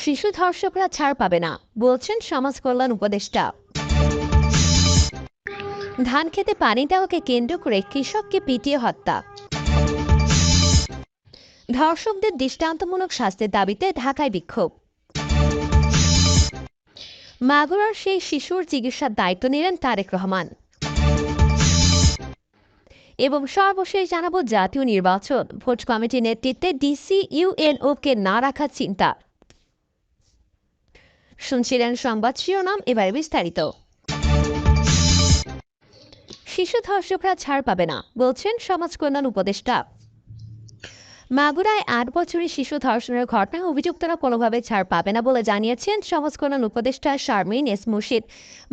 শিশু ধর্ষকরা ছাড় পাবে না বলছেন সমাজ কল্যাণ উপদেষ্টা। ধান খেতে পানি দেওয়াকে কেন্দ্র করে কৃষককে পিটিয়ে হত্যা। ধর্ষকদের দৃষ্টান্তমূলক শাস্তির দাবিতে ঢাকায় বিক্ষোভ। মাগুরার সেই শিশুর চিকিৎসার দায়িত্ব নিলেন তারেক রহমান। এবং সর্বশেষ জানাবো জাতীয় নির্বাচন ভোট কমিটির নেতৃত্বে ডিসি ইউএনও কে না রাখার চিন্তা। শুনছিলেন সংবাদ শিরোনাম, এবারে বিস্তারিত। শিশু ধর্ষকরা ছাড় পাবে না বলছেন সমাজ কল্যাণ উপদেষ্টা। মাগুরায় ৮ বছরের শিশু ধর্ষণের ঘটনায় অভিযুক্তরা কোনোভাবে ছাড় পাবে না বলে জানিয়েছেন সমাজ কল্যাণ উপদেষ্টা শারমিন এস মুর্শিদ।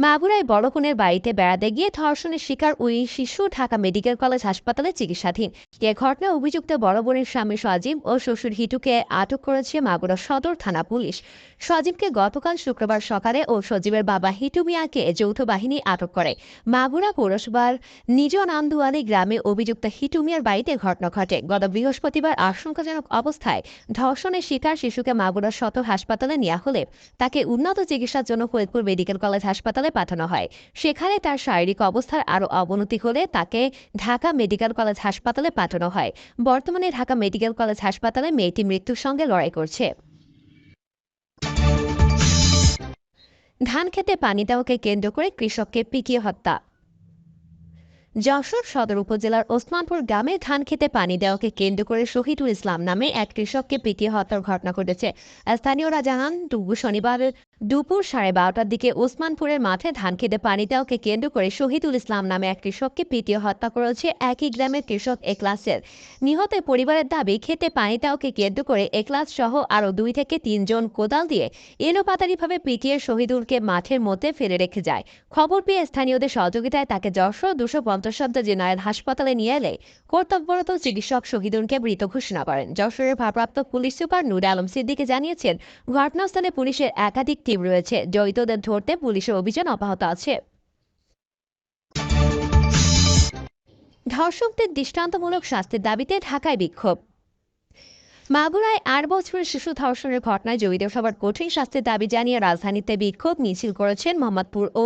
মাগুরায় বড় বোনের বাড়িতে বেড়াতে গিয়ে ধর্ষণের শিকার ওই শিশু ঢাকা মেডিকেল কলেজ হাসপাতালে চিকিৎসাধীন। এ ঘটনায় অভিযুক্ত বড় বোনের স্বামী সজীব ও শ্বশুর হিটুকে আটক করেছে মাগুরা সদর থানা পুলিশ। সজীবকে গতকাল শুক্রবার সকালে ও সজীবের বাবা হিটু মিয়াকে যৌথ বাহিনী আটক করে। মাগুরা পৌরসভার নিজ নান্দুয়ালি গ্রামে অভিযুক্ত হিটু মিয়ার বাড়িতে ঘটনা ঘটে। গত বৃহস্পতিবার আশঙ্কাজনক অবস্থায় ধর্ষণের শিকার শিশুকে মাগুরা সদর হাসপাতালে নেওয়া হলে তাকে উন্নত চিকিৎসার জন্য ফরিদপুর মেডিকেল কলেজ হাসপাতালে পাঠানো হয়। সেখানে তার শারীরিক অবস্থার আরও অবনতি হলে তাকে ঢাকা মেডিকেল কলেজ হাসপাতালে পাঠানো হয়। বর্তমানে ঢাকা মেডিকেল কলেজ হাসপাতালে মেয়েটি মৃত্যুর সঙ্গে লড়াই করছে। ধান খেতে পানি দেওয়াকে কেন্দ্র করে কৃষককে পিটিয়ে হত্যা। যশোর সদর উপজেলার ওসমানপুর গ্রামে ধান খেতে পানি দেওয়াকে কেন্দ্র করে শহীদুল ইসলাম নামে এক কৃষককে পিটিয়ে হত্যার ঘটনা ঘটেছে। স্থানীয়রা জানান, শনিবার দুপুর 12:30টার দিকে ওসমানপুরের মাঠে ধান খেতে পানি দেওয়াকে কেন্দ্র করে শহীদুল ইসলাম নামে এক কৃষককে পিটিয়ে হত্যা করেছে একই গ্রামের কৃষক এক্লাসের। নিহতের পরিবারের দাবি, খেতে পানি দেওয়াকে কেন্দ্র করে এক্লাস সহ আরও 2 থেকে 3 জন কোদাল দিয়ে এলোপাতাড়িভাবে পিটিয়ে শহীদুলকে মাঠের মধ্যে ফেলে রেখে যায়। খবর পেয়ে স্থানীয়দের সহযোগিতায় তাকে যশোর 250 জেনারেল হাসপাতালে নিয়ে এলে কর্তব্যরত চিকিৎসক শহীদুলকে মৃত ঘোষণা করেন। যশোরের ভারপ্রাপ্ত পুলিশ সুপার নূর আলম সিদ্দিকী জানিয়েছেন, ঘটনাস্থলে পুলিশের একাধিক টিম রয়েছে, জড়িতদের ধরতে পুলিশের অভিযান অব্যাহত আছে। ধর্ষকদের দৃষ্টান্তমূলক শাস্তির দাবিতে ঢাকায় বিক্ষোভ। মাগুরায় 8 বছরের শিশু ধর্ষণের ঘটনায় জড়িত সবার কঠিন শাস্তির দাবি জানিয়ে রাজধানীতে বিক্ষোভ মিছিল করেছেন মোহাম্মদপুর ও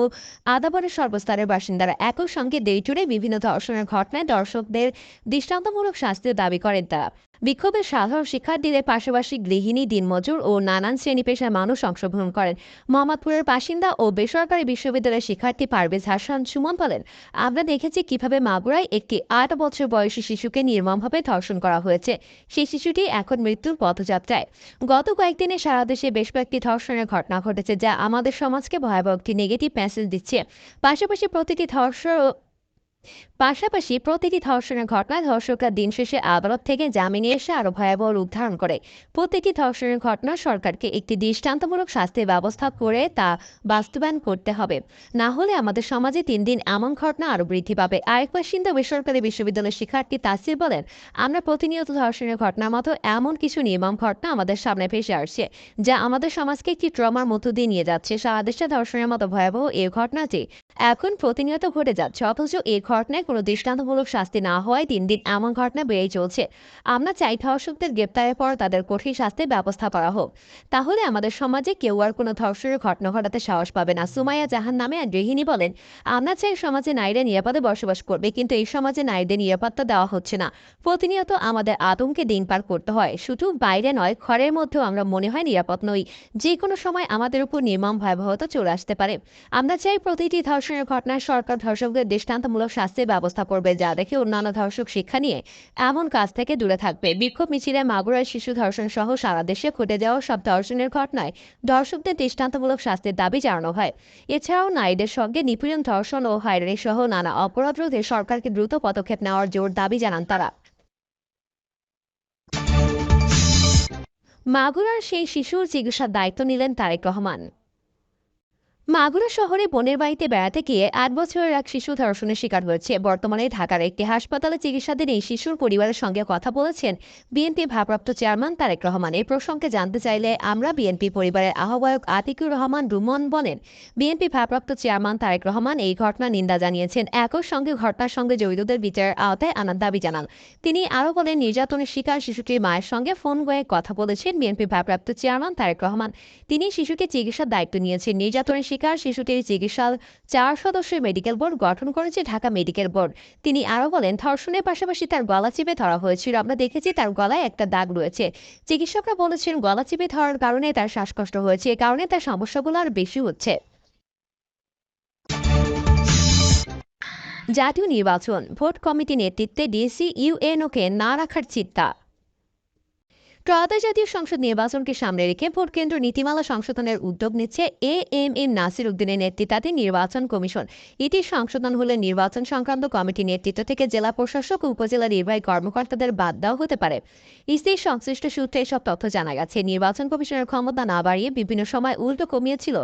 আদাবরের সর্বস্তরের বাসিন্দারা। একই সঙ্গে দেশজুড়ে বিভিন্ন ধর্ষণের ঘটনায় দর্শকদের দৃষ্টান্তমূলক শাস্তির দাবি করেন তারা। বিক্ষোভে সাধারণ শিক্ষার্থীদের পাশাপাশি গৃহিণী, দিনমজুর ও নানান শ্রেণী পেশার মানুষ অংশগ্রহণ করেন। মোহাম্মদপুরের বাসিন্দা ও বেসরকারি বিশ্ববিদ্যালয়ের শিক্ষার্থী পারভেজ হাসান সুমন বলেন, আমরা দেখেছি কিভাবে মাগুরায় একটি 8 বছর বয়সী শিশুকে নির্মমভাবে ধর্ষণ করা হয়েছে। সেই শিশুটি এখন মৃত্যুর পথযাত্রায়। গত কয়েকদিনে সারা দেশে বেশ কয়েকটি ধর্ষণের ঘটনা ঘটেছে, যা আমাদের সমাজকে ভয়াবহ একটি নেগেটিভ মেসেজ দিচ্ছে। পাশাপাশি প্রতিটি ধর্ষণের ঘটনায় ধর্ষকরা দিন শেষে আদালত থেকে জামিনে এসে আরও ভয়াবহ রূপ ধারণ করে। প্রতিটি ধর্ষণের ঘটনা সরকারকে একটি দৃষ্টান্তমূলক শাস্তির ব্যবস্থা করে তা বাস্তবায়ন করতে হবে, না হলে আমাদের সমাজে দিন দিন এমন ঘটনা আরও বৃদ্ধি পাবে। আরেক বাসিন্দা বেসরকারি বিশ্ববিদ্যালয়ের শিক্ষার্থী তাসির বলেন, আমরা প্রতিনিয়ত ধর্ষণের ঘটনার মতো এমন কিছু নির্মম ঘটনা আমাদের সামনে ভেসে আসছে, যা আমাদের সমাজকে একটি ট্রমার মধ্য দিয়ে নিয়ে যাচ্ছে। সারা দেশে ধর্ষণের মতো ভয়াবহ এই ঘটনাটি এখন প্রতিনিয়ত ঘটে যাচ্ছে, অথচ এই ঘটনায় কোনো দৃষ্টান্তমূলক শাস্তি না হওয়ায় দিন দিন এমন ঘটনা বেড়েই চলছে। আমরা চাই ধর্ষকদের গ্রেপ্তারের পর তাদের কঠিন শাস্তির ব্যবস্থা করা হোক, তাহলে আমাদের সমাজে কেউ আর কোনো ধর্ষণের ঘটনা ঘটাতে সাহস পাবে না। সুমাইয়া জাহান নামে এক গৃহিণী বলেন, আমরা চাই সমাজে নারীরা নিরাপদে বসবাস করবে, কিন্তু এই সমাজে নারীদের নিরাপত্তা দেওয়া হচ্ছে না। প্রতিনিয়ত আমাদের আতঙ্কে দিন পার করতে হয়, শুধু বাইরে নয়, ঘরের মধ্যেও আমরা মনে হয় নিরাপদ নই। যে কোনো সময় আমাদের উপর নির্মম ভয়াবহতা চলে আসতে পারে। আমরা চাই প্রতিটি ধর্ষণের ঘটনায় সরকার ধর্ষকদের দৃষ্টান্তমূলক শাস্তির ব্যবস্থা করবে, যা দেখে অন্যান্য ধর্ষক শিক্ষা নিয়ে এমন কাজ থেকে দূরে থাকবে। বিক্ষোভ মিছিলে মাগুরায় শিশু ধর্ষণ সহ সারা দেশে ঘটে যাওয়া সব ধর্ষণের ঘটনায় ধর্ষকদের দৃষ্টান্তমূলক শাস্তির দাবি জানানো হয়। এছাড়াও নারীদের সঙ্গে নিপীড়ন, ধর্ষণ ও হয়রানি সহ নানা অপরাধ রোধে সরকারকে দ্রুত পদক্ষেপ নেওয়ার জোর দাবি জানান তারা। মাগুরার সেই শিশুর চিকিৎসার দায়িত্ব নিলেন তারেক রহমান। মাগুরা শহরে বোনের বাড়িতে বেড়াতে গিয়ে ৮ বছরের এক শিশু ধর্ষণের শিকার হয়েছে। বর্তমানে ঢাকার একটি হাসপাতালে চিকিৎসাধীন এই শিশুর পরিবারের সঙ্গে কথা বলেছেন বিএনপি ভারপ্রাপ্ত চেয়ারম্যান তারেক রহমান। এই প্রসঙ্গে জানতে চাইলে আমরা বিএনপি পরিবারের আহ্বায়ক আতিকুর রহমান রুমন বলেন, বিএনপি ভারপ্রাপ্ত চেয়ারম্যান তারেক রহমান এই ঘটনার নিন্দা জানিয়েছেন। একই সঙ্গে ঘটনার সঙ্গে জড়িতদের বিচারের আওতায় আনার দাবি জানান। তিনি আরও বলেন, নির্যাতনের শিকার শিশুটির মায়ের সঙ্গে ফোন করে কথা বলেছেন বিএনপি ভারপ্রাপ্ত চেয়ারম্যান তারেক রহমান। তিনি শিশুকে চিকিৎসার দায়িত্ব নিয়েছেন। নির্যাতনের শিকার শিশুটির চিকিৎসার 4 সদস্যের মেডিকেল বোর্ড গঠন করেছে ঢাকা মেডিকেল বোর্ড। তিনি আরও বলেন, ধর্ষণের পাশাপাশি তার গলা চিপে ধরা হয়েছিল। আমরা দেখেছি তার গলায় একটা দাগ রয়েছে। চিকিৎসকরা বলেছেন গলা চিপে ধরার কারণে তার শ্বাসকষ্ট হয়েছে, এ কারণে তার সমস্যাগুলো আর বেশি হচ্ছে। জাতীয় নির্বাচন, ভোট কমিটি নেতৃত্বে ডিসি ইউএনওকে না রাখার চিন্তা। ত্রয়োদশ জাতীয় সংসদ নির্বাচনকে সামনে রেখে ভোট কেন্দ্র নীতিমালা সংশোধনের উদ্যোগ নিচ্ছে এএমএম নাসির উদ্দিনের নেতৃত্বাধীন নির্বাচন কমিশন। এটি সংশোধন হলে নির্বাচন সংক্রান্ত কমিটি নেতৃত্ব থেকে জেলা প্রশাসক ও উপজেলা নির্বাহী কর্মকর্তাদের বাদ দেওয়া হতে পারে। ইসির সংশ্লিষ্ট সূত্রে এসব তথ্য জানা গেছে। নির্বাচন কমিশনের ক্ষমতা না বাড়িয়ে বিভিন্ন সময় উল্টো কমিয়েছিল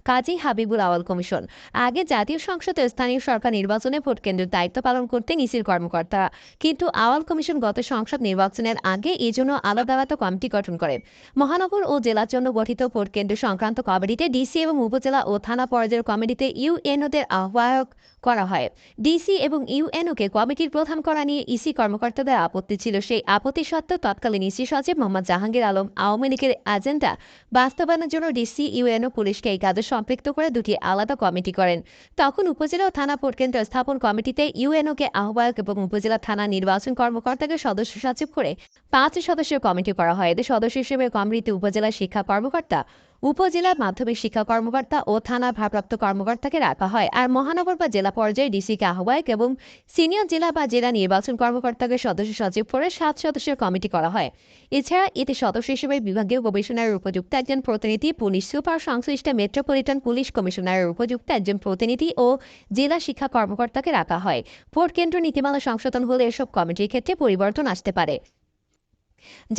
কাজী হাবিবুল আওয়াল কমিশন। আগে জাতীয় সংসদে স্থানীয় সরকার নির্বাচনে ভোট কেন্দ্রের দায়িত্ব পালন করতেন ইসির কর্মকর্তারা, কিন্তু আওয়াল কমিশন গত সংসদ নির্বাচনের আগে এজন্য আলাদা কমিটি গঠন করে। মহানগর ও জেলার জন্য গঠিত ভোট কেন্দ্র সংক্রান্ত কমিটিতে ডিসি এবং উপজেলা ও থানা পর্যায়ের কমিটিতে ইউএনওদের আহ্বায়ক করা হয়। ডিসি এবং ইউএনওকে কমিটির প্রধান করা নিয়ে ইসি কর্মকর্তাদের আপত্তি ছিল। সেই আপত্তি সত্ত্বেও তৎকালীন ইসি সচিব মোহাম্মদ জাহাঙ্গীর আলম আওয়ামী লীগের এজেন্ডা বাস্তবায়নের জন্য ডিসি ইউএনও পুলিশকে এই কাজে সম্পৃক্ত করে দুটি আলাদা কমিটি করেন। তখন উপজেলা ও থানা ভোট কেন্দ্র স্থাপন কমিটিতে ইউএনওকে আহ্বায়ক এবং উপজেলা থানা নির্বাচন কর্মকর্তাকে সদস্য সচিব করে 5 সদস্যের কমিটি করা হয়। এদের সদস্য হিসেবে কমিটিতে উপজেলা শিক্ষা কর্মকর্তা, উপজেলা মাধ্যমিক শিক্ষা কর্মকর্তা ও থানা ভারপ্রাপ্ত কর্মকর্তাকে রাখা হয়। আর মহানগর বা জেলা পর্যায়ে ডিসিকে আহ্বায়ক এবং সিনিয়র জেলা বা জেলা নির্বাচন কর্মকর্তাকে সদস্য সচিব করে 7 সদস্যের কমিটি করা হয়। এছাড়া এতে সদস্য হিসেবে বিভাগীয় কমিশনারের উপযুক্ত একজন প্রতিনিধি, পুলিশ সুপার, সংশ্লিষ্ট মেট্রোপলিটন পুলিশ কমিশনারের উপযুক্ত একজন প্রতিনিধি ও জেলা শিক্ষা কর্মকর্তাকে রাখা হয়। ভোট কেন্দ্র নীতিমালা সংশোধন হলে এসব কমিটির ক্ষেত্রে পরিবর্তন আসতে পারে।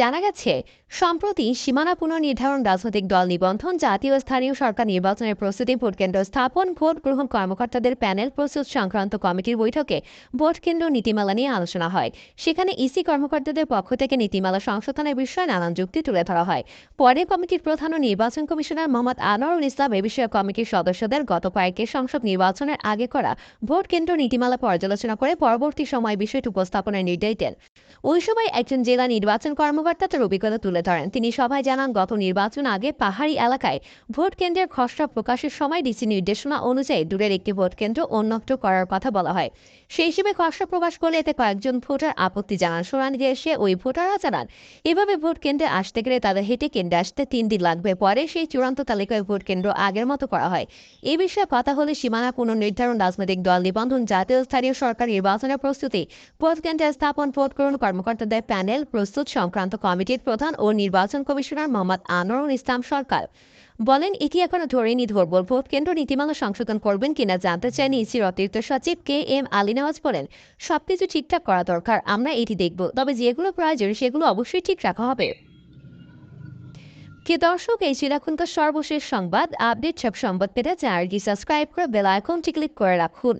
জানা গেছে, সম্প্রতি সীমানা পুনর্নির্ধারণ, রাজনৈতিক দল নিবন্ধন, জাতীয় স্থানীয় সরকার নির্বাচনের প্রস্তুতি, ভোট কেন্দ্র স্থাপন, ভোট গ্রহণ কর্মকর্তাদের প্যানেল প্রস্তুত সংক্রান্ত কমিটির বৈঠকে ভোট কেন্দ্র নীতিমালা নিয়ে আলোচনা হয়। সেখানে ইসি কর্মকর্তাদের পক্ষ থেকে নীতিমালা সংশোধনের বিষয়ে নানান যুক্তি তুলে ধরা হয়। পরে কমিটির প্রধান ও নির্বাচন কমিশনার মোহাম্মদ আনোয়ারুল ইসলাম এ বিষয়ে কমিটির সদস্যদের গত কয়েকের সংসদ নির্বাচনের আগে করা ভোট কেন্দ্র নীতিমালা পর্যালোচনা করে পরবর্তী সময় বিষয়টি উপস্থাপনের নির্দেশ দেন। ওই সময় একজন জেলা নির্বাচন কর্মকর্তা তার অভিজ্ঞতা তুলে ধরেন। তিনি সভায় জানান, গত নির্বাচন আগে পাহাড়ি এলাকায় ভোট কেন্দ্রের খসড়া প্রকাশের সময় ডিসি নির্দেশনা অনুযায়ী দূরের একটি ভোট কেন্দ্র অন্যত্র করার কথা বলা হয়। সেই হিসেবে খসড়া প্রকাশ করলে এতে কয়েকজন ভোটার আপত্তি জানান। শুনানিতে এসে ওই ভোটাররা জানান, এভাবে ভোট কেন্দ্রে আসতে গেলে তাদের হেঁটে কেন্দ্রে আসতে 3 দিন লাগবে। পরে সেই চূড়ান্ত তালিকায় ভোট কেন্দ্র আগের মতো করা হয়। এই বিষয়ে কথা হলে সীমানা পুনর্নির্ধারণ, রাজনৈতিক দল নিবন্ধন, জাতীয় স্থানীয় সরকার নির্বাচনের প্রস্তুতি, ভোট কেন্দ্রে স্থাপন, ভোট গ্রহণ কর্মকর্তাদের প্যানেল প্রস্তুত সংক্রান্ত কমিটির প্রধান ও নির্বাচন কমিশনার মোহাম্মদ আনোয়ারুল ইসলাম সরকার বলেন, এটি এখনো ধরেনি ধরব। ভোট কেন্দ্র নীতিমালা সংশোধন করবেন কিনা জানতে চাইনি ইসির অতিরিক্ত সচিব কে এম আলী নওয়াজ বলেন, সবকিছু ঠিকঠাক করা দরকার, আমরা এটি দেখব, তবে যেগুলো প্রয়োজন সেগুলো অবশ্যই ঠিক রাখা হবে। কি দর্শক, এই ছিল এখনকার সর্বশেষ সংবাদ আপডেট। সব সংবাদ পেতে চ্যানেলটি সাবস্ক্রাইব করে বেল আইকনটি ক্লিক করে রাখুন।